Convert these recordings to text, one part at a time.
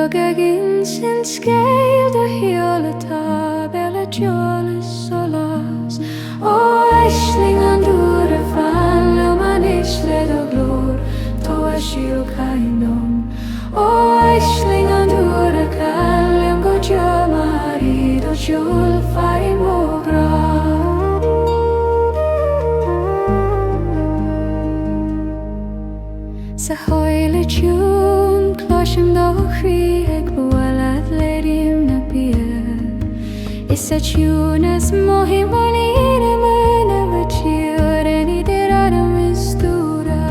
gin sin scéil de Réalta bella Solas Aisling an Dúra fan le man isle do glór to Scil Caoineadh Aisling an Dúra can le go Mari do Ceol farin mogra Sa hoile Chiúin cloisiim do Chroí ag bhuailad le Ériu na Beatha Is a Chiúin as mohim an ire mana bhatíor any dir adam is Dúra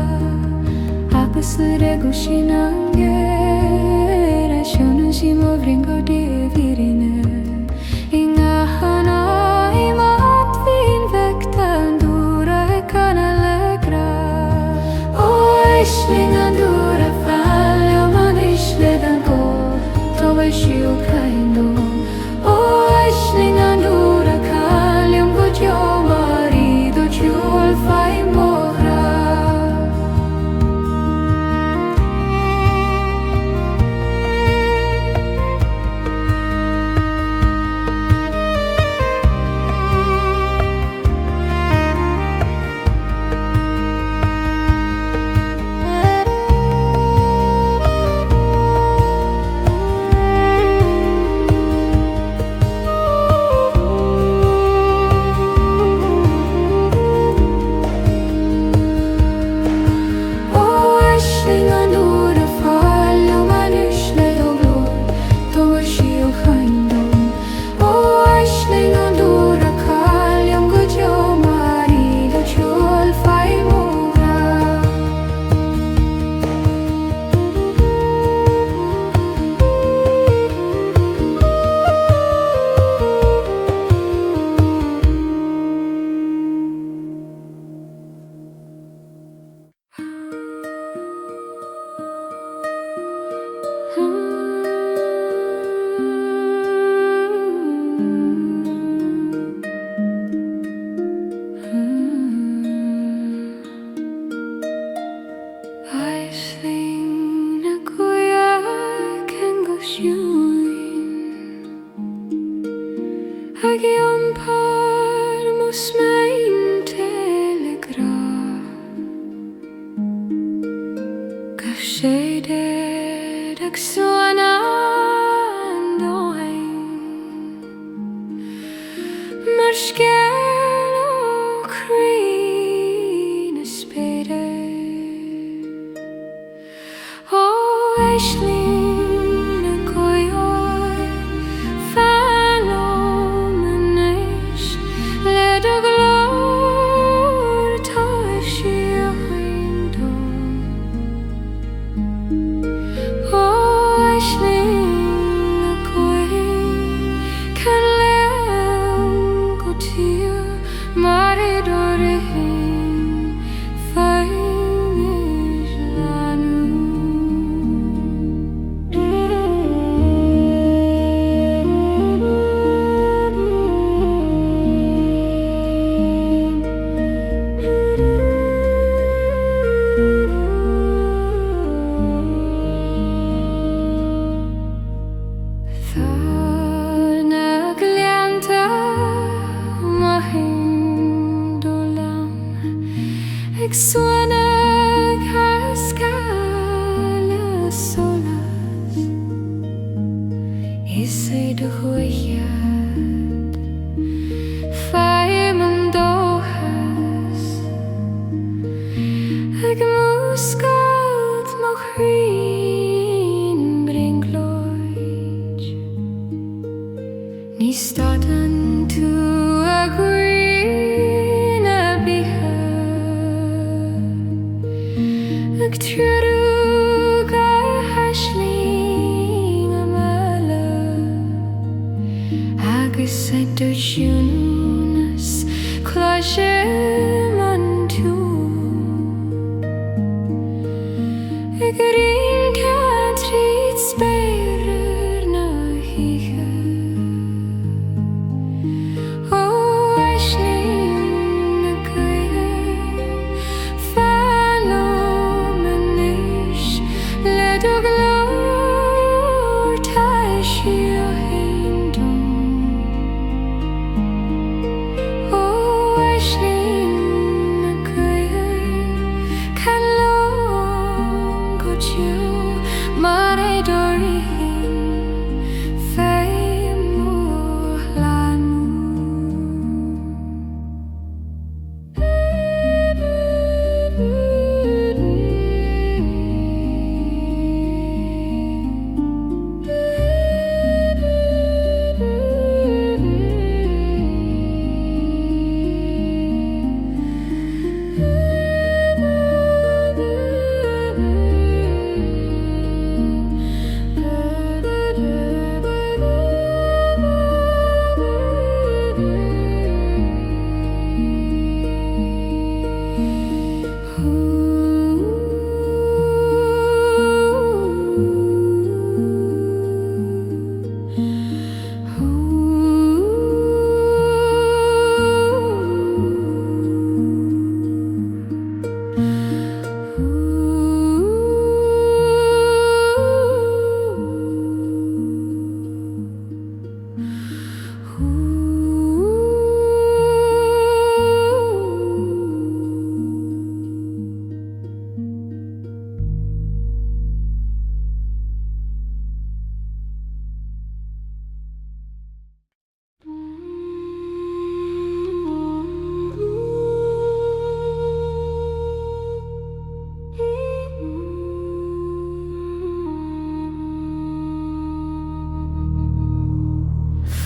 Agus le regu sin an ger a siúna si mo bhringo de virine Inga hana I mat fin vecta an Dúra e cana le gra Aisling an Dúra fan le man isle dan go to Scil Caoineadh Aisling an Dúra can le go Mari do Ceol farin mogra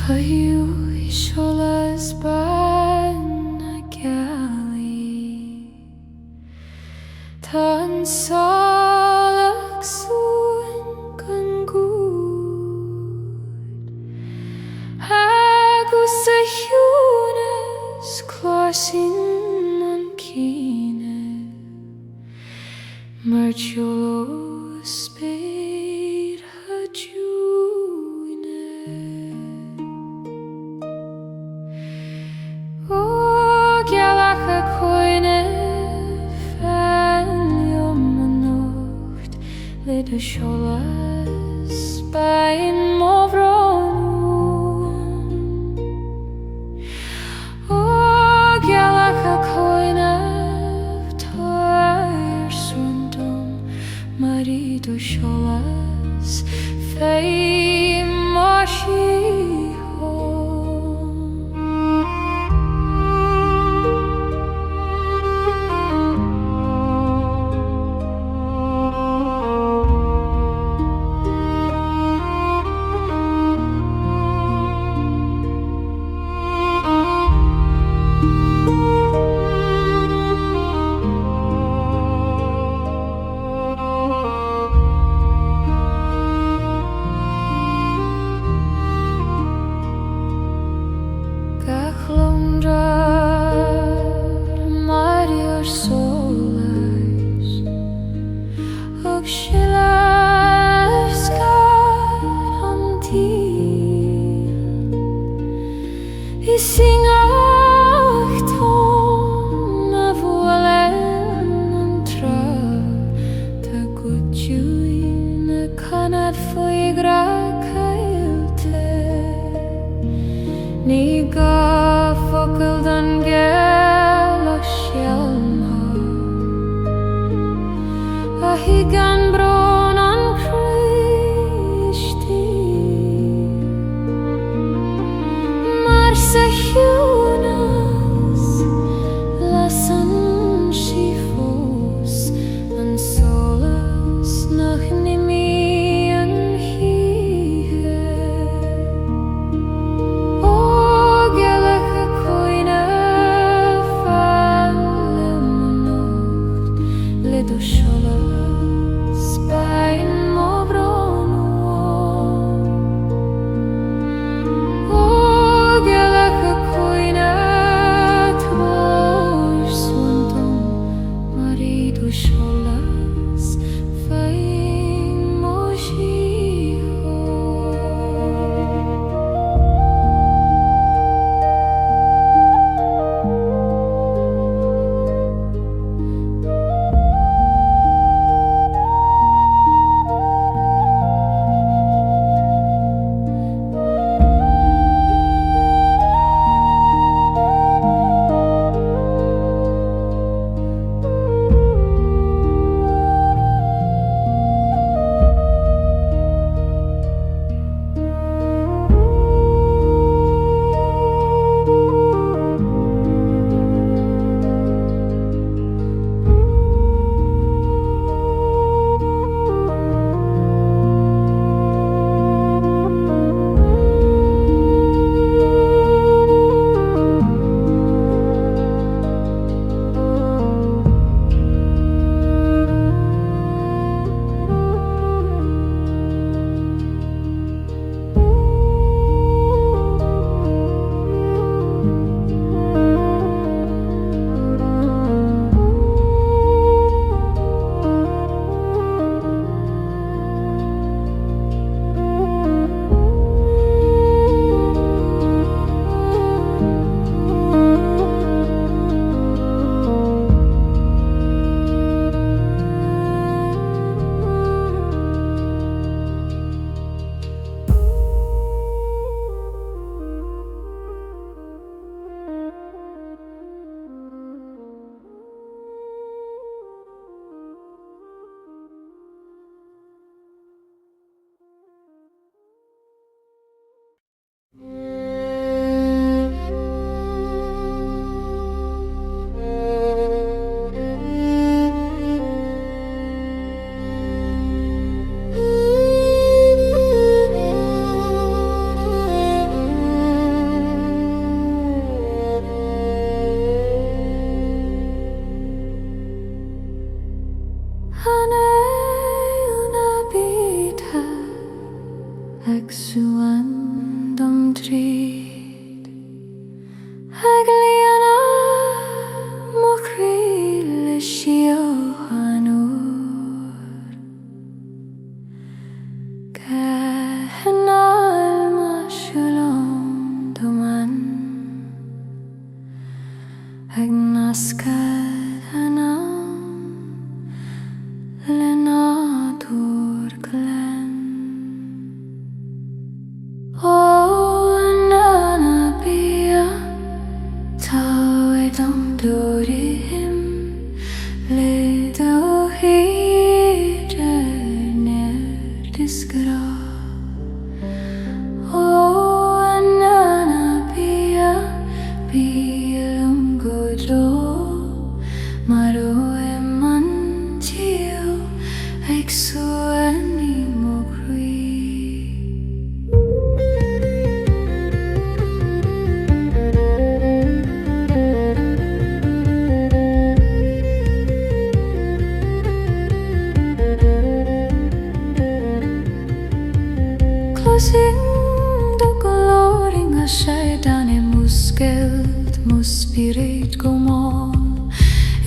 Fahiú I Solas banna Gaoithe Tá an Solach suainn gan gúd agus a hiúnas chlásinn an cíine mar teolo spéir a dúine ó Gealach a Coineadh fearr an nocht le do Solas bain móvrón ó Gealach a Coineadh táir sundum marí do Solas fé má sí Solas ag suan dom tríd ag líana mo chríle sio hanúr ga Anáil ma siúlom doman ag nascad anam le nádúr glen ó anana bia tá dom dúrihim le do híre neir disgra ó anana bia bílum godó mar ó man tío ag suaní mo Croí Closing the gloring a shaidane musgeld muspirit gomol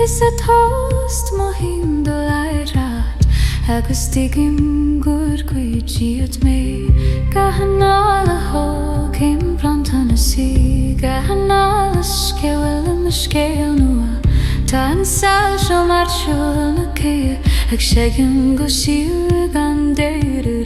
is a toast mohim do lairat agus digim gur gwijiat me ga Anáil a ho came plantan a si ga Anáil a Ceol am Scil nua tan sal sho marchol na ke ag shegin go siu gan deiri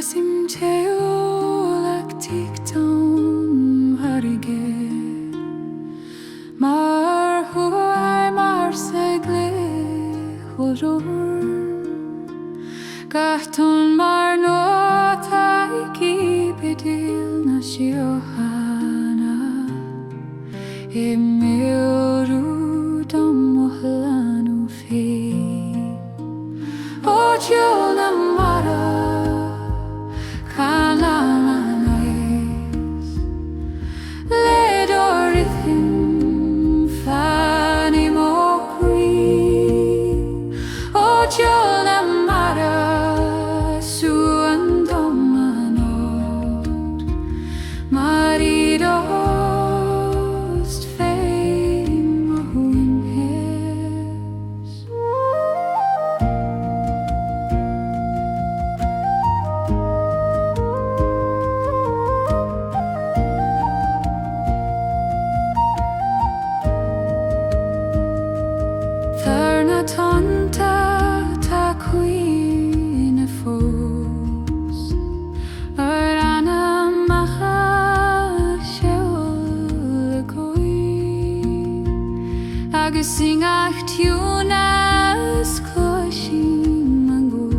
Sim Gealach tikton bhFarraige mar huai mar segle chulúr gahtun mar nota iki bedil na siohana meoru dom mohlanu fe o Gealach mara agus singach Chiúnas cloisín mangu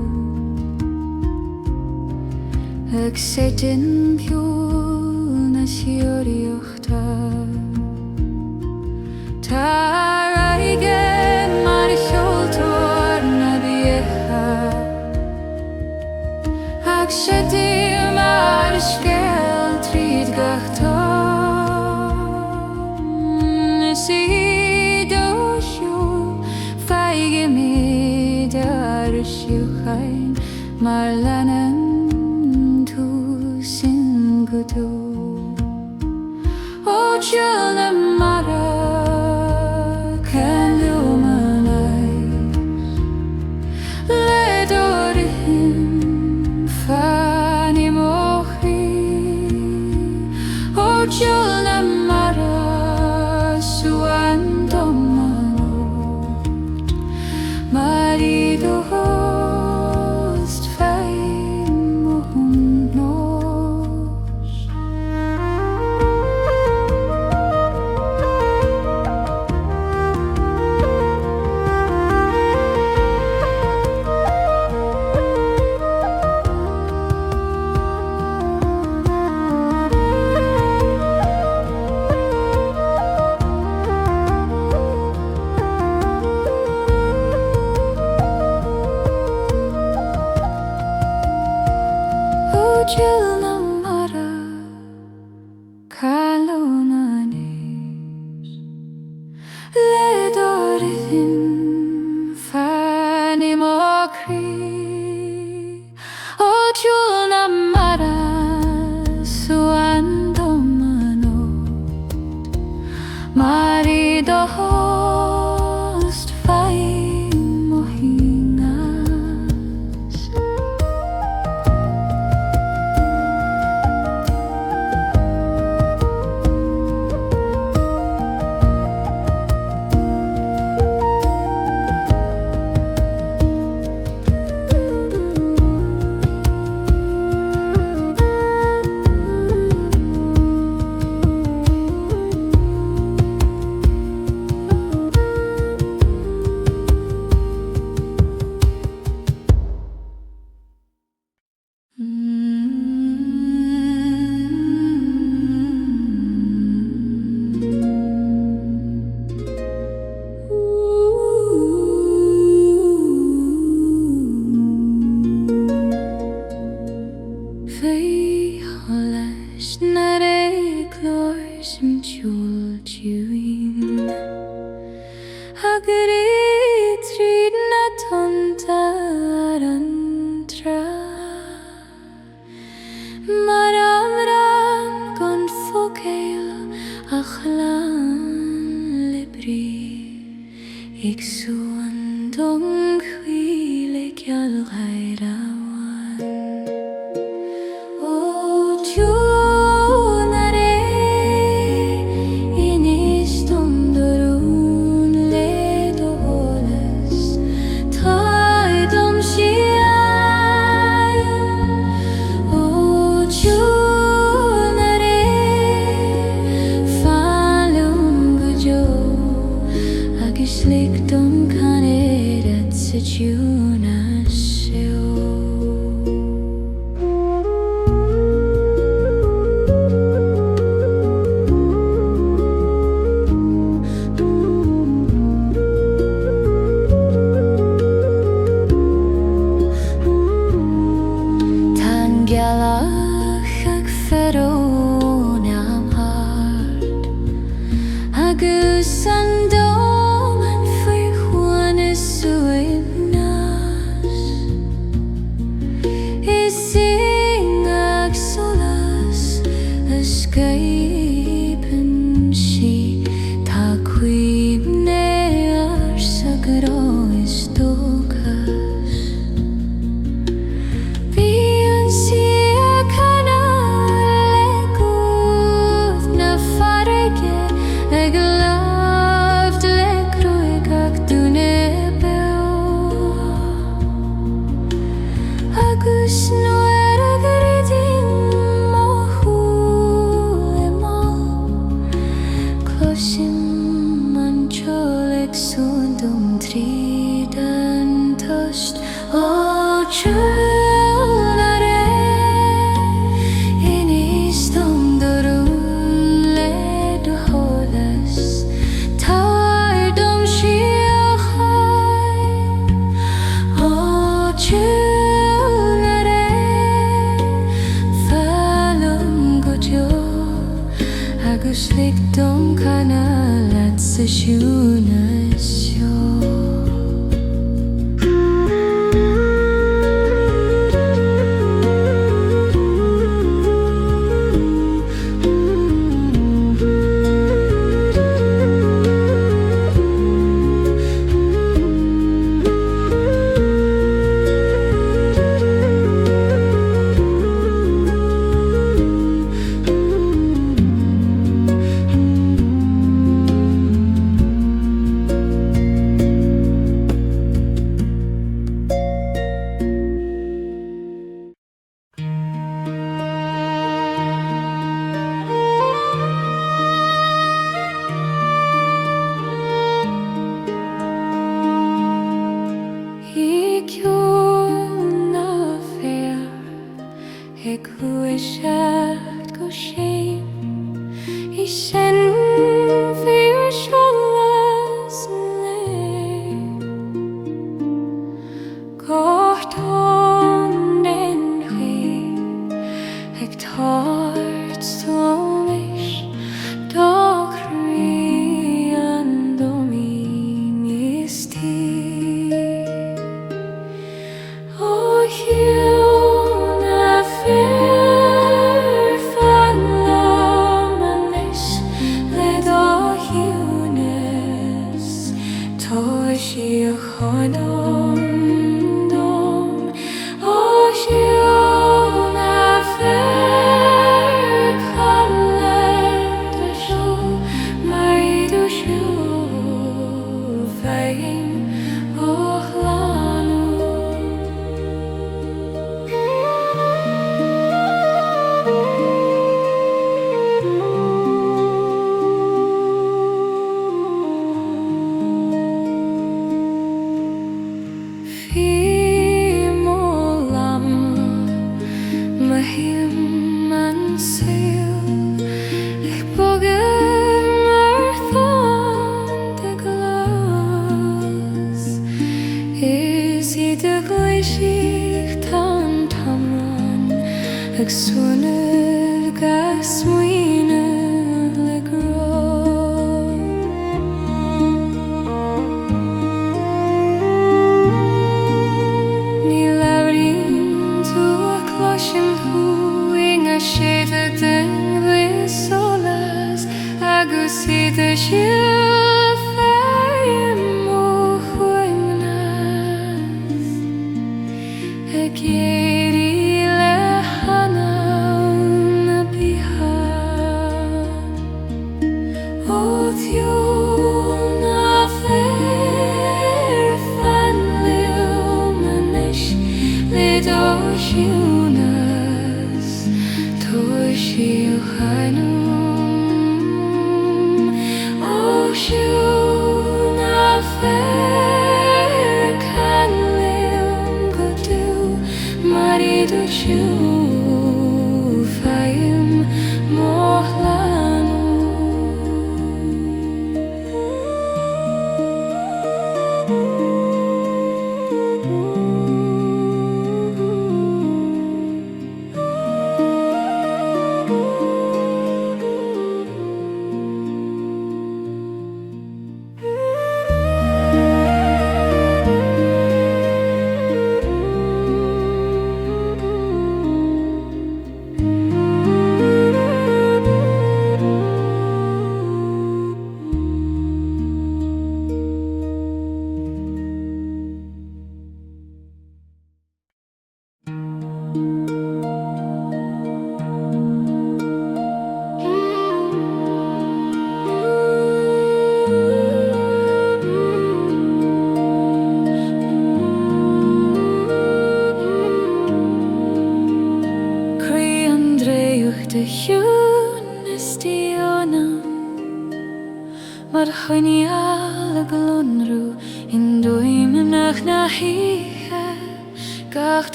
ag setin piúl na Draíochta sidoisiú feige méid ar siúchain mar lenan tú sin go tú. Ó Ceol na mara can lumanais le dorihim fani mochi. Ó Ceol na mara suan domano marido host fai mohnos. Ó Ceol na mara calónanis le dorithim fani mocri. Ó Ceol na mara suan domano marido host fai mohinas. Fei Solais na réaltaí Ceol Chiúin agrid tríd na tonta ar an tra mar amran gon focail a chlan libri ag suan dom chuile Gealach awan. Ó Ceol na ré inis dondorún le do Solais tá dom siar. Ó Ceol na ré fallum go jo agus lig dom Caoineadh at sa Chiúin a Scil. Tan Gealach ag ferón am hart agus an dom an faoi chuan is suimnas. Is sing ag Solas a scapen si tá Caoineadh ar sa grá is dóchas. Bhí an si a Anáil le gúd na bhFarraige ag labhd le Croí ag dúna beo. Agus nuair a gridin mothú le má cloisim an Ceol ag suan dom tríd an tost. Ó Ceol na ré inis dondorún le do Solais tá dom siúchain. Ó Ceol na ré fallum go jo agus lig dom Caoineadh at sa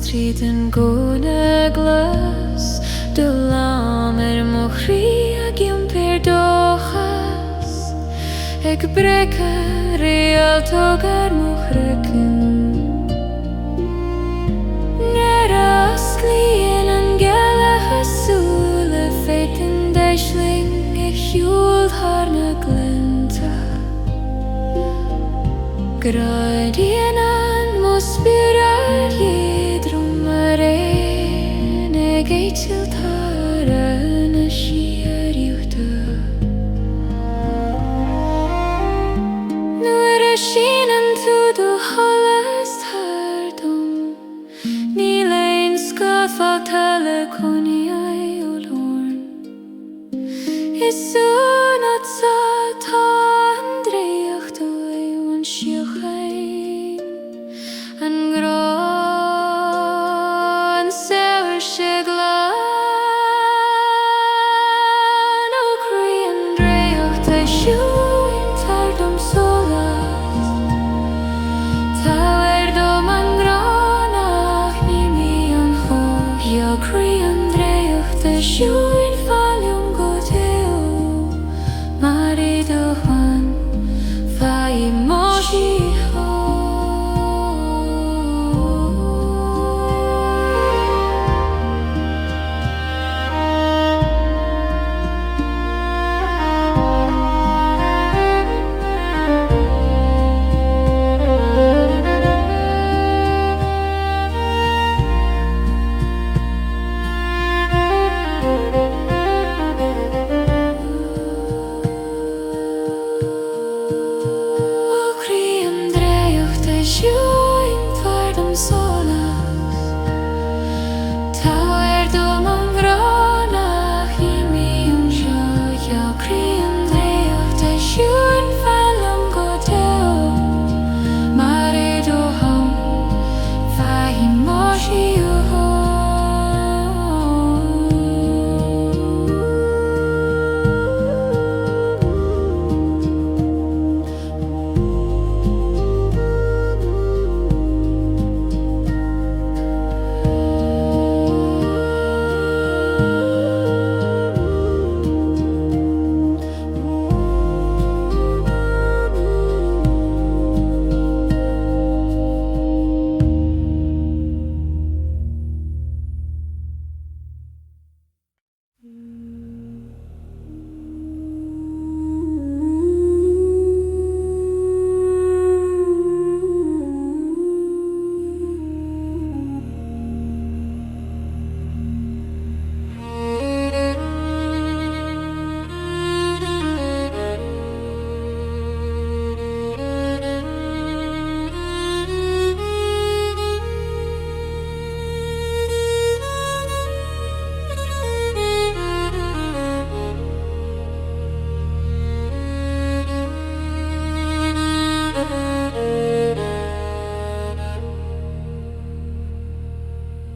Streeten gona glas de lamer mo Chroí agam per dochas Eg breke Réalta gar mo chrecken Nera Scilín an Gealach a Sula feiten deisling e Chiúil harna glenta Graidín an mo Spíre Gaoithe tara na Ériuchta Nuair a síneann tú do Solas thardum Ní leon scathfáilte le Coille ó lorn Is súnat sa tá an Draíochta ón siochain an grá Chiúin tardum Solas Táir dom an gránach ní mi an cho Croí an Draíochta Chiúin fáiliúm go Ceol mar iad a bhain fai móisí Chiúin tardum Solas Táir dom an gránach ní mi an seo Croí an Draíochta Chiúin fáiliúm go Ceol mar iad ó bhain fai móisí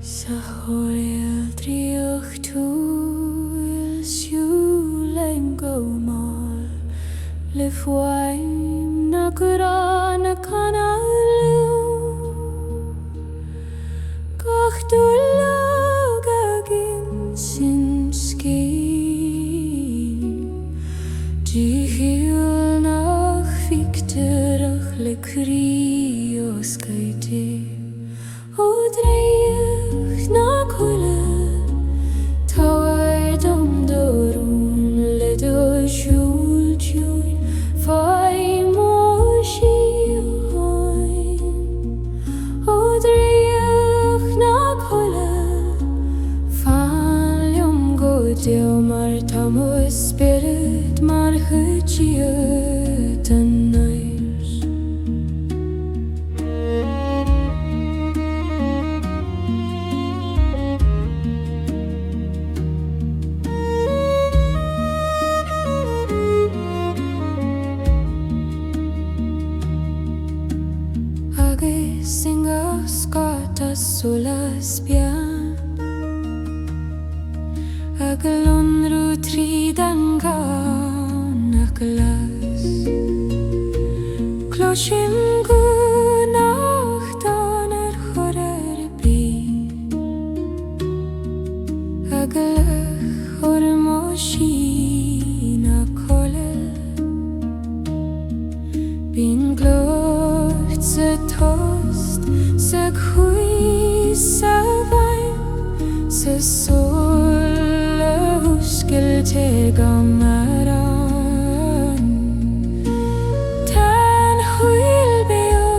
Sa chóil Draíocht túil siúlaim go máil le fháim na gurán na Anáil gach dúlag agin sin Scil Díhiúil nach fictarach le Croí ó Gaoithe ó Draíocht na Coille Táir dom dorún le do siúil Chiúin fai móisí óin ó Draíocht na Coille fáiliúm go Ceol mar tá mo Spíre mar chutíod an Anáil Singa scata Solas pian Aglonru tridangan aklas Kloshim gunachtan chorer brin Agalach or Moshina Coille Bin glocht ze toast ze Chroí sa bhain ze Solais Scil te gamaran Tan huil beo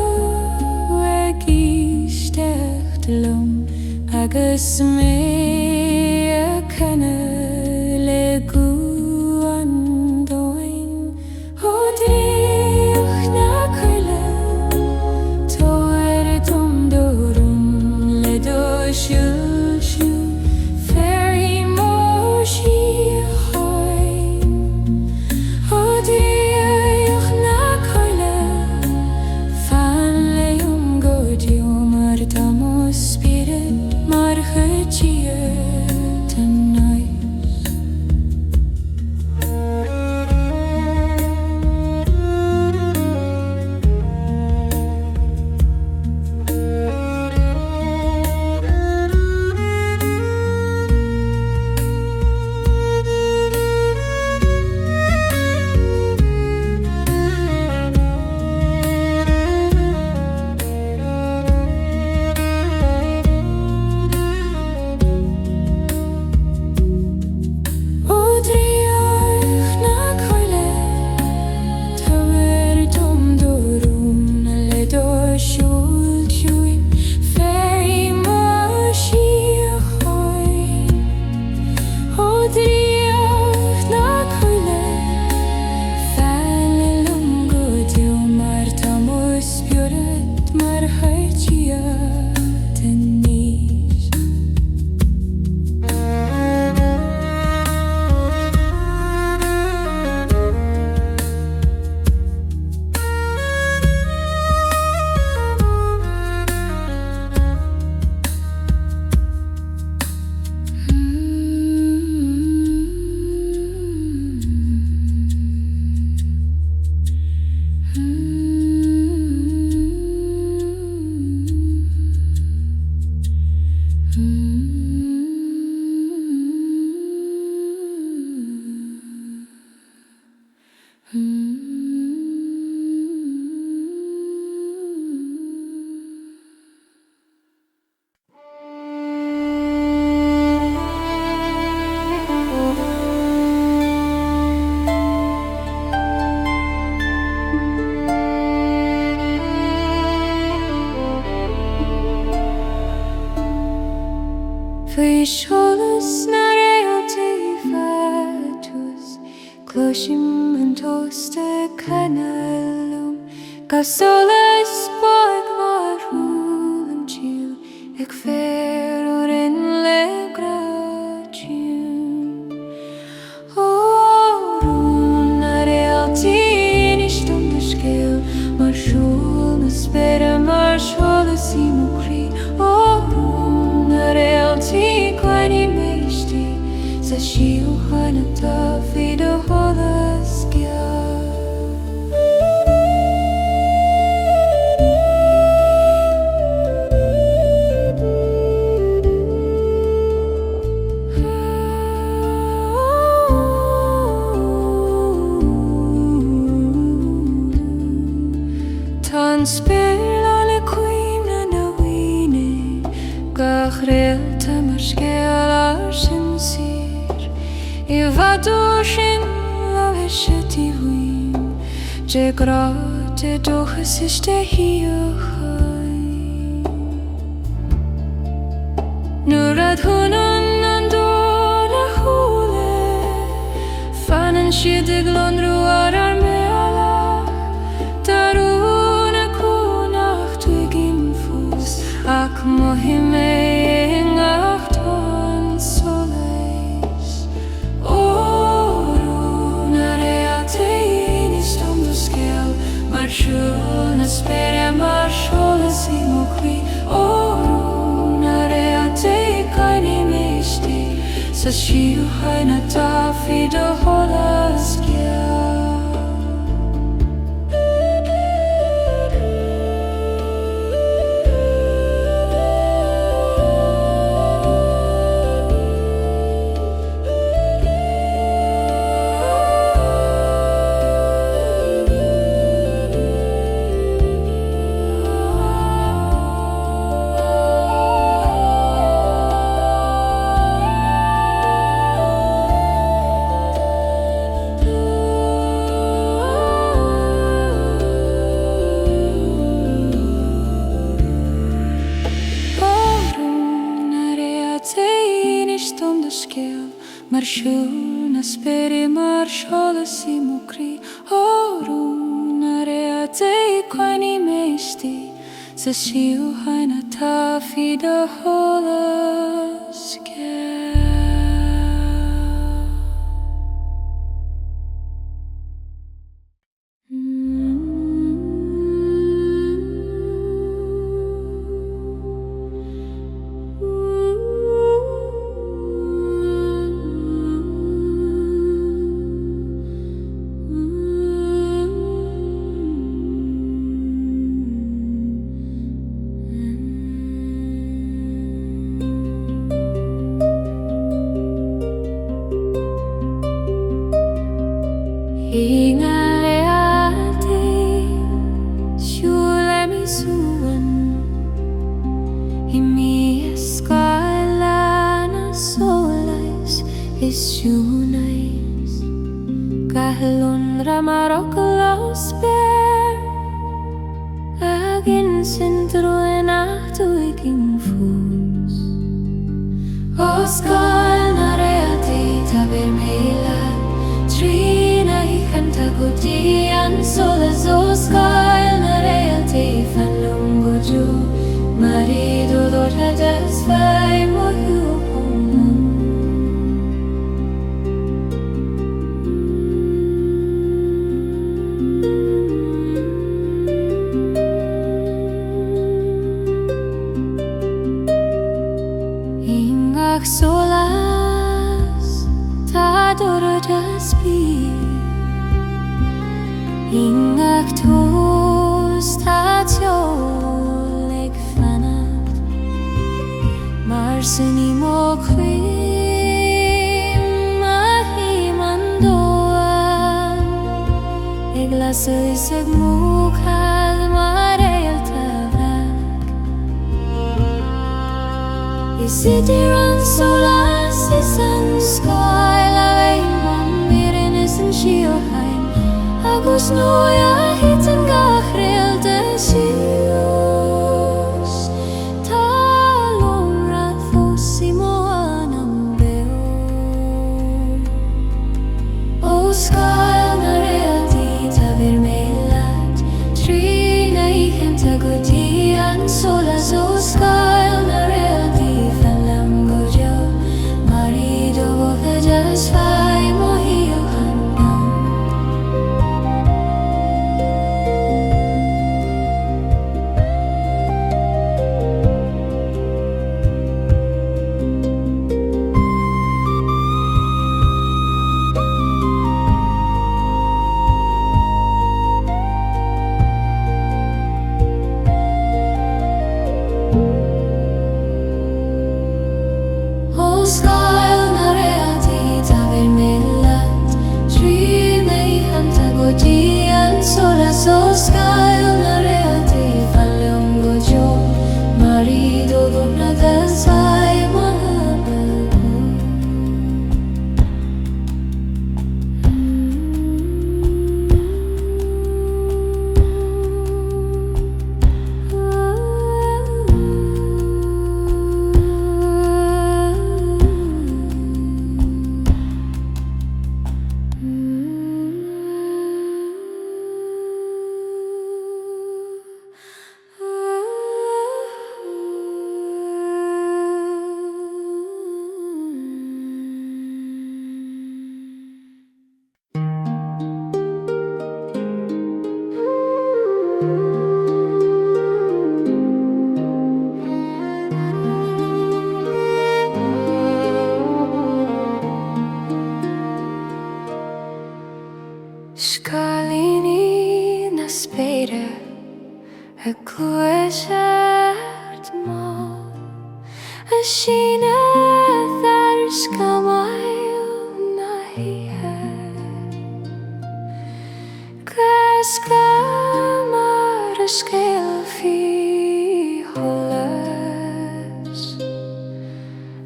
gísteach lom agus mé a canna le guan doin o Draíocht na Coille toir dom dorum le do siúl siú fairy moshi hoin o Draíocht na Coille fan le go dio mar damo Spíre mar tonight. Fy Solas na Réaltaí fatus Closhim and toast a canalum Ga Solais bag var húlum chill Eg fair or in le gratium Rún na Réaltaí nistum na Scil Mar siúl na Spíre mar Solas I mo Chroí Rún na Réaltaí Coineadh sa Chiúin tá fi do Solas Tá Spíre le cuimhne na mhuine gach Réalta mar Scéal ar sin sir I bhadú sin le heisití huim de gráte dochas iste híochain Nuair a dhúnan an dóla húla fanan siad ag lonrú ar Réalach darúna cúnach tuig infús ach mohim ngach tán Solais Rún na Réaltaí nistum na Scil mar siúl na Spíre mar Solas I mo Chroí Rún na Réaltaí Coineadh sa Chiúin tá fi do Solas om de Scil, mar Chiúin na Spíre mar Solas I mo Croí. Orún a Réaltaí Coille meistí, sa siú haina tafi da Solas Scil. Solas o Scil na Réaltaí fan lungo giù, marido Dúlra das vai morreu Ingach Solas ta Dúlra das Spíre Ingach tus ta Ceol ag fannacht mar sunní mo Chroí ma hí man dóan ag lasúis ag múchad mar Réalta bhreac Is idir an Solas is an Scil a bheith man mirin is an siú hain agus nóia hit an gach Réalta siús tá lomra fós I mo an beo O Scil na Réaltaí tá vir méileat trí na íchenta go dtí an Solas O Scil na Réaltaí fan lam go deo marido Dúlra das vai morreu Scilín na Spíre a cuaiseart má a síne ar Scamaill na híthe Glasca mar a Scil fi Solais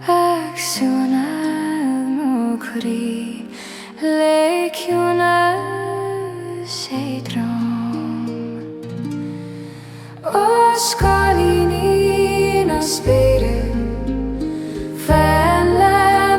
ag súna mo Chroí le Chiúin sé drom O Scilín na Spíre fan le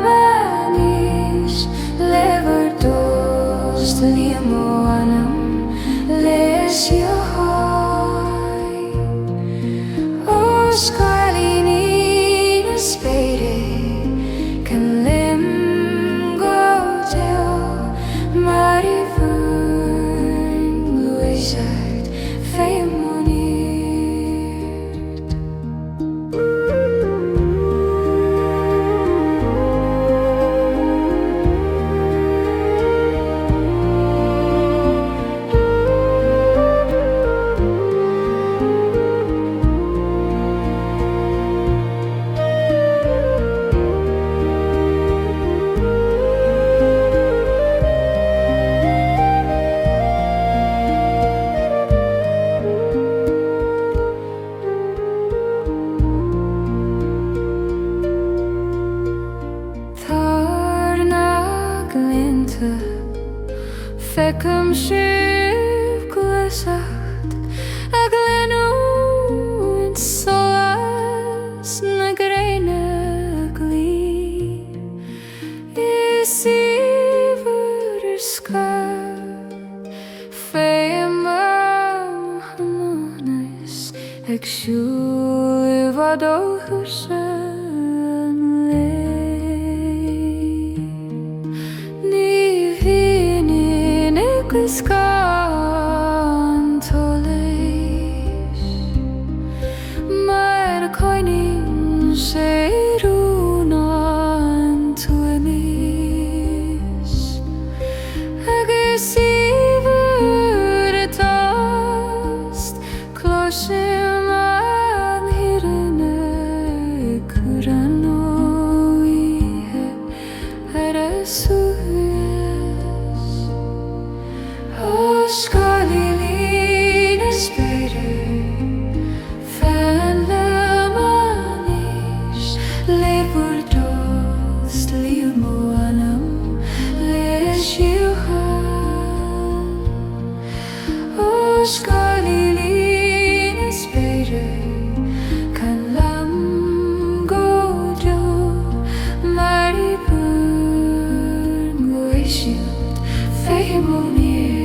Gaoithe fecum sib glesacht ag lenú in Solas na greine glí is iver scar feim harmonis ag Chiúin i bhadóchas an lei ní bhíonn niclas gan Solais mar Coineadh sé Ériu an tuamis agus iver a tost cloisim an hirana Gaoithe ar a suas ó Scilín a Spíre fan le manis le burdost líú móanam le siúchan ó Scilín a Spíre can lam góideó mar I burn Gaoithe féim ó níir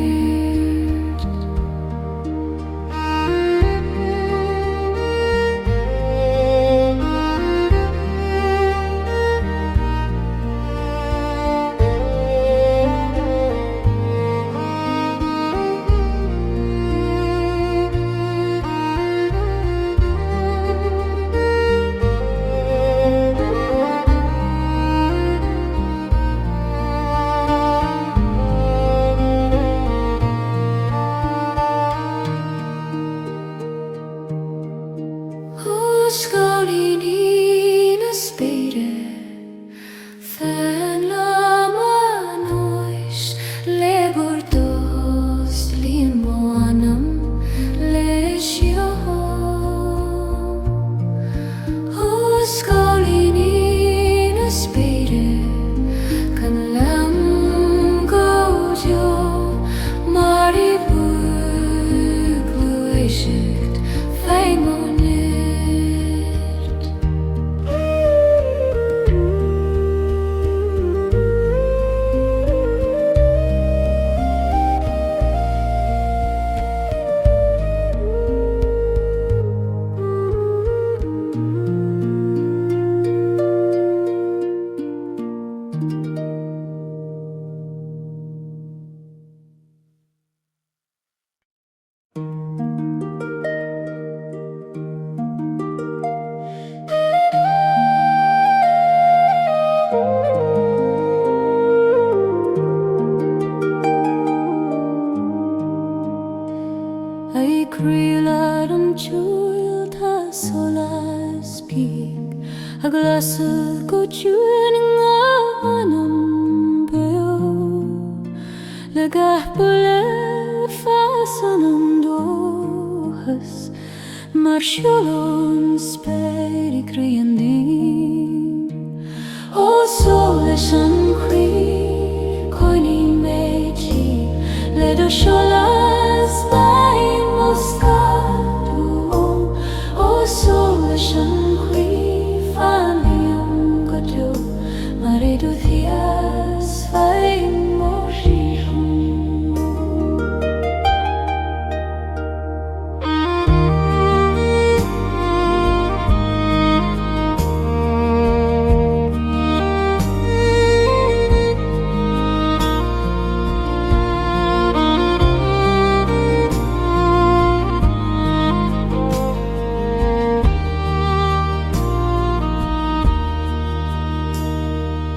Scilín a Spíre fan le manis le burdost líú móanam le siúchan ó Scilín a Spíre can lam góideó mar I burn Gaoithe féim ó níir Ai Crealar an Ceol tá Solais pík a glasa go Chiúin anam beo le gahpa le fasan an dóchas mar siolón spéir I crían dín ó Solais an Chroí Coineadh méidí le do Solas bain moscadú ó Solais an Chroí fan líam godó mar éadú thias féim ó síochan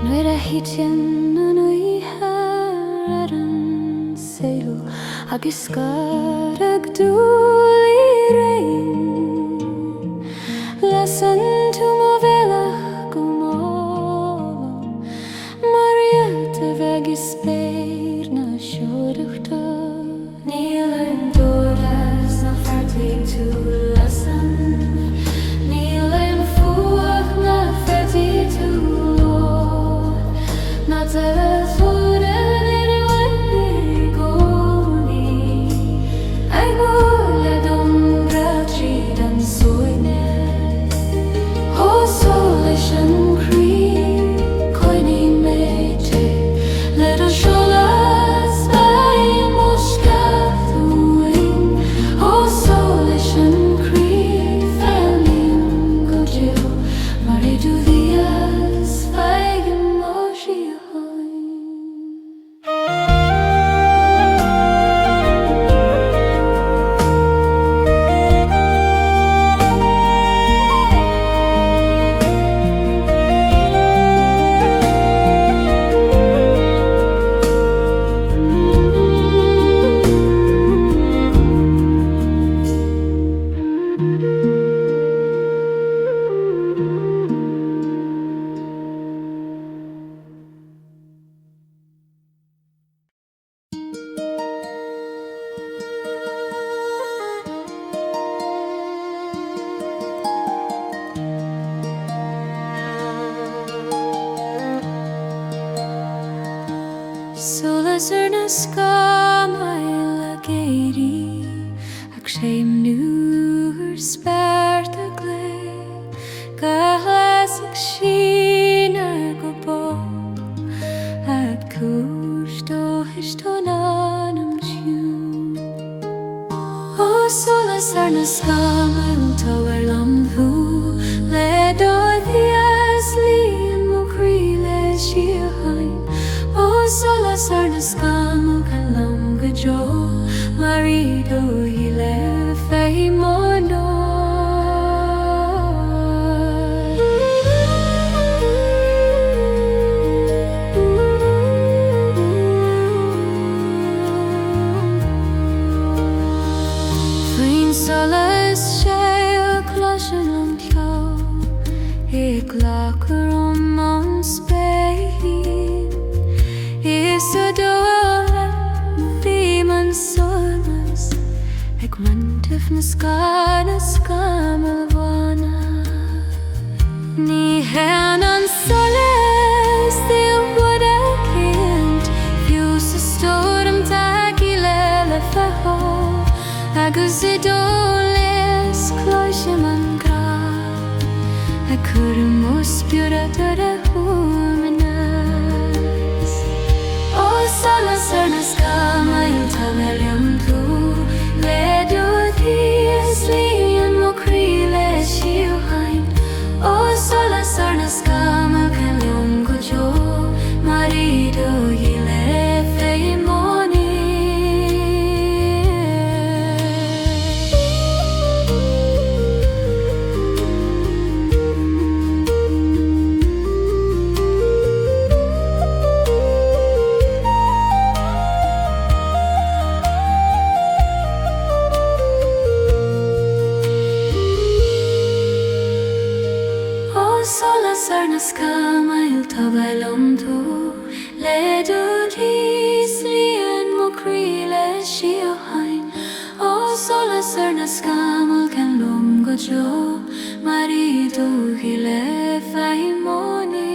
nuair a hitin an uithe ar an Ceol agus scar ag dúil I réim lesan tú mo bhealach go mála mar Réalta bheith is spéir na siúdachta níl an dóras na fartaí tú lesan níl an fuach na fetí tú lór na te fuair Solas na Scamaill a Gaoithe ach séim nuair spáirt a glé Galas ag sína go bó ag cúistó histónán am tiún Ó solas na Scamaill táhair lamthú le dóidí as líon mo Croí le siachain Ó solas na Scamaill can lam go jo marido hi le fé mono Faoin solas sé a cloisian an cló I ghlachar an Spéin Is a dóla bhí man solas ag muintir na Scána Scamaill bhána Ní hean an solas díl bud a cint fiú sa stóram taí le feá agus I dólas cloisiam an grá a chuiream ó spiúra dúir a thuamanas Ó solas na Scamaill táhair lamthú le dúidí as líon mo Croí le siachain Ó solas na Scamaill can liom go jo marido hi le fé moní Solas na Scamaill táhair lamthú le dúidí as líon mo Croí le siachain Ó solas na Scamaill can liom go jo marido hi le fé moní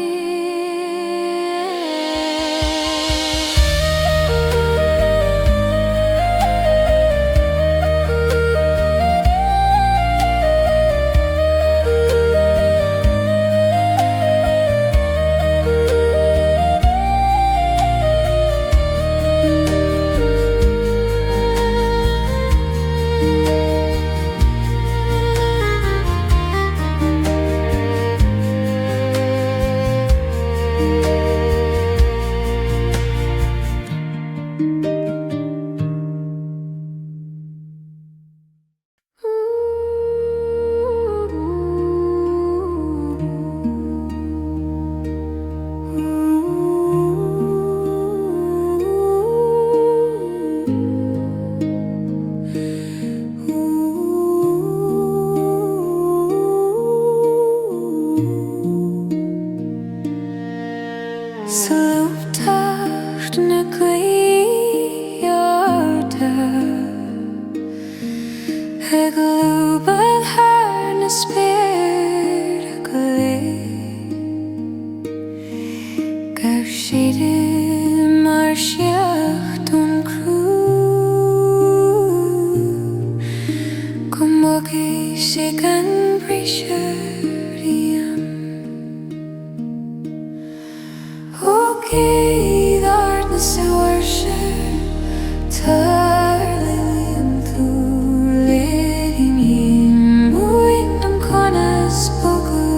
Solúbthacht na Gaoithe ag lúbal thar na Spíre go lé Gar siad mar seacht ón crú go mbeadh sé gan bríseoiríam Gaoithe Arda sa bhfoirse tar le lamthú léirí mín muin am conas bogu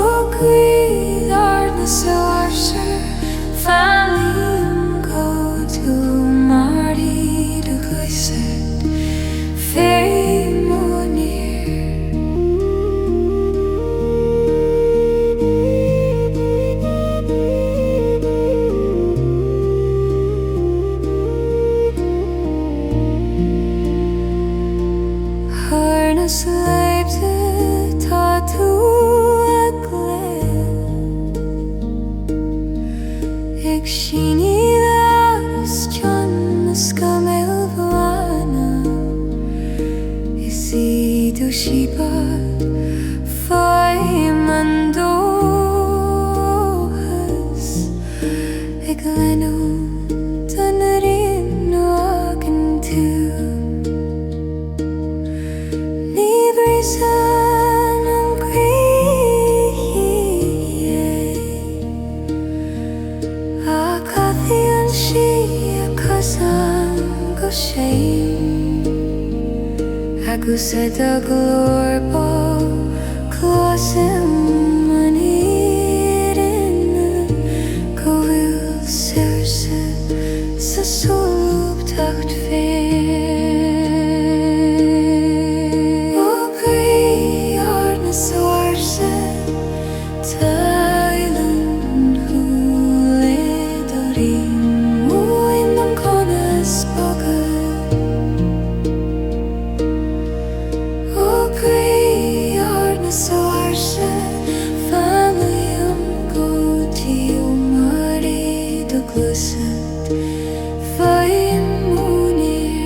Ó Gaoithe Arda sa bhfoirse fáilín go tú marido ghuisid féin Sleipte tá tú a gléil shame agus a glórbal closim an éireanna go bhfuil saoirse sa Solúbthacht féin. Ó Croí Arda sa bhairse Tailan thuúladorí muin an conas bogad. Ó Croí Arda sa bhairse famíam Gaoithe ó marí do glusad faoin múnair.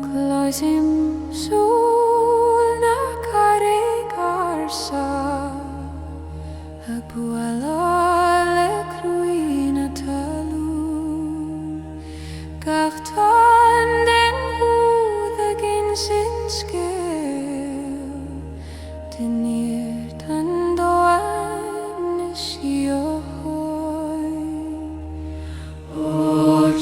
Cloisim súl na carrig arsa a buala le Croí na talú gachtan den húd a gin sin Scil den níir tan doan is iohoi. Ó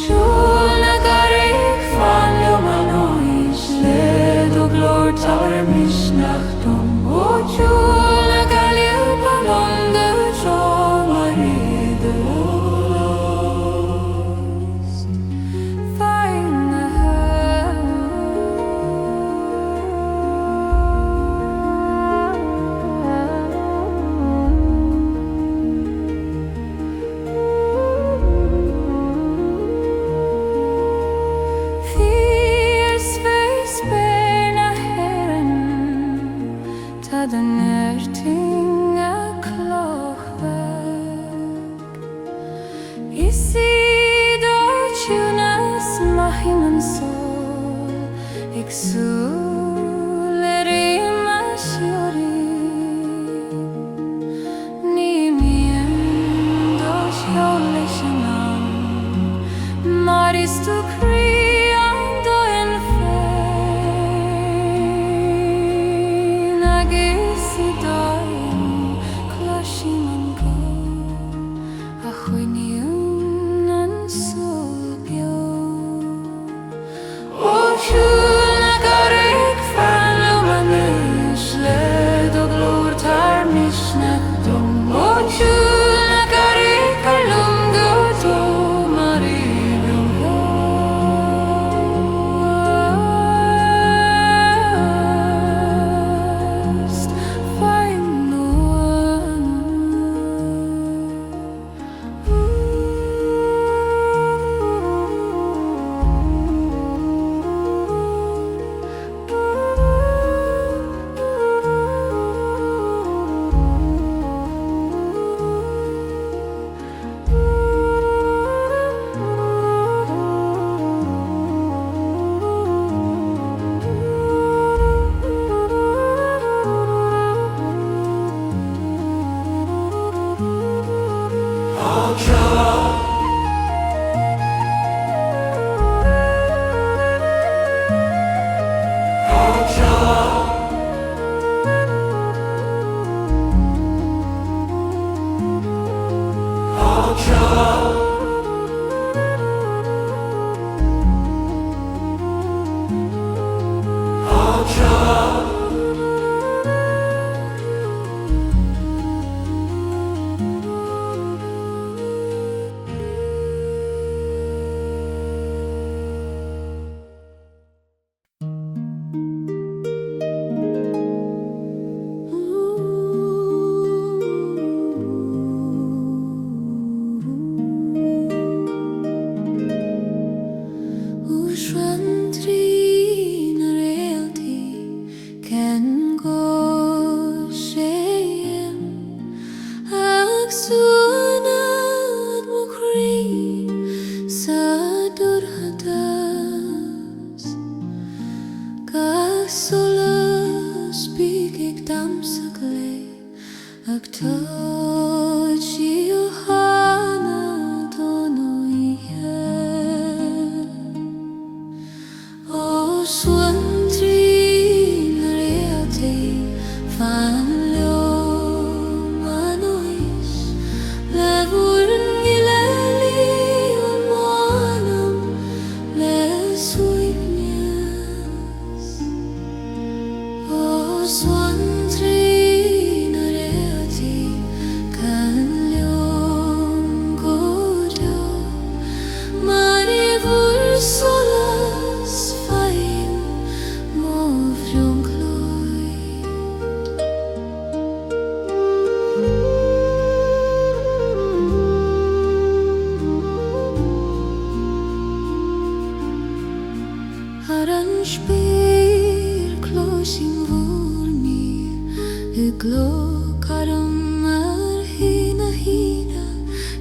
Chiúin na carrig fanliom an ois le do glór tair misnachtum. Ó Chiúin na Gaelic palonga tro marí de lost fain na Fír sveis bear na heran tá den airting a clochbheag. Is iad ó Chiúnas maithim an sol ag súil Ériu a siúrí. Ní mian dó Ceol leis an am mar is tú Croí an doin féin agus I doin cloisim an go a chuineadh an súl beo. Ó Chiúin na carrig fanliom an éis le do glór tair misnachtum. Ó Chiúin na carrig carlum Gaoithe ó marí do lost fain nuan.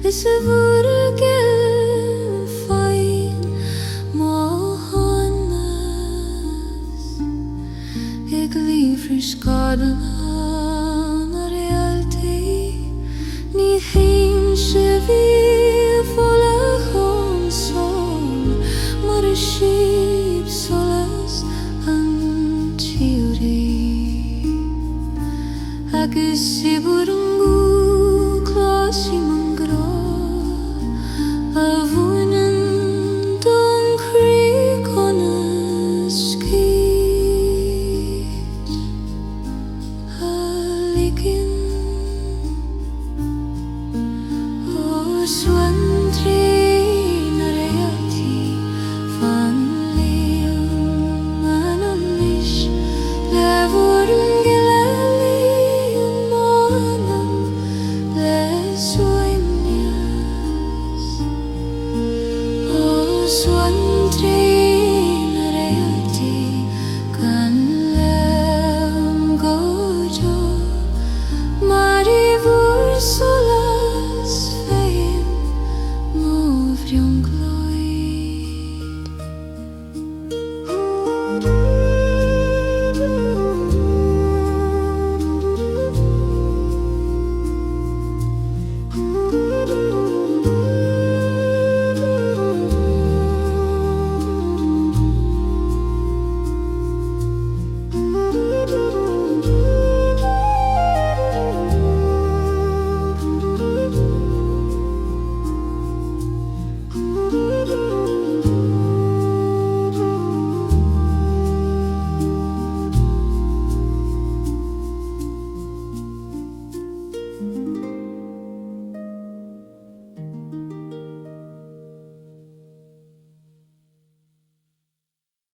is a vorige fine Mohannes ik liever skadelen naar Réaltaí niet heen ze weer volle consol maar een sheep Solas en Chiúin agus siburungu klasi mangra avunen don Croí con Scil alikin o swan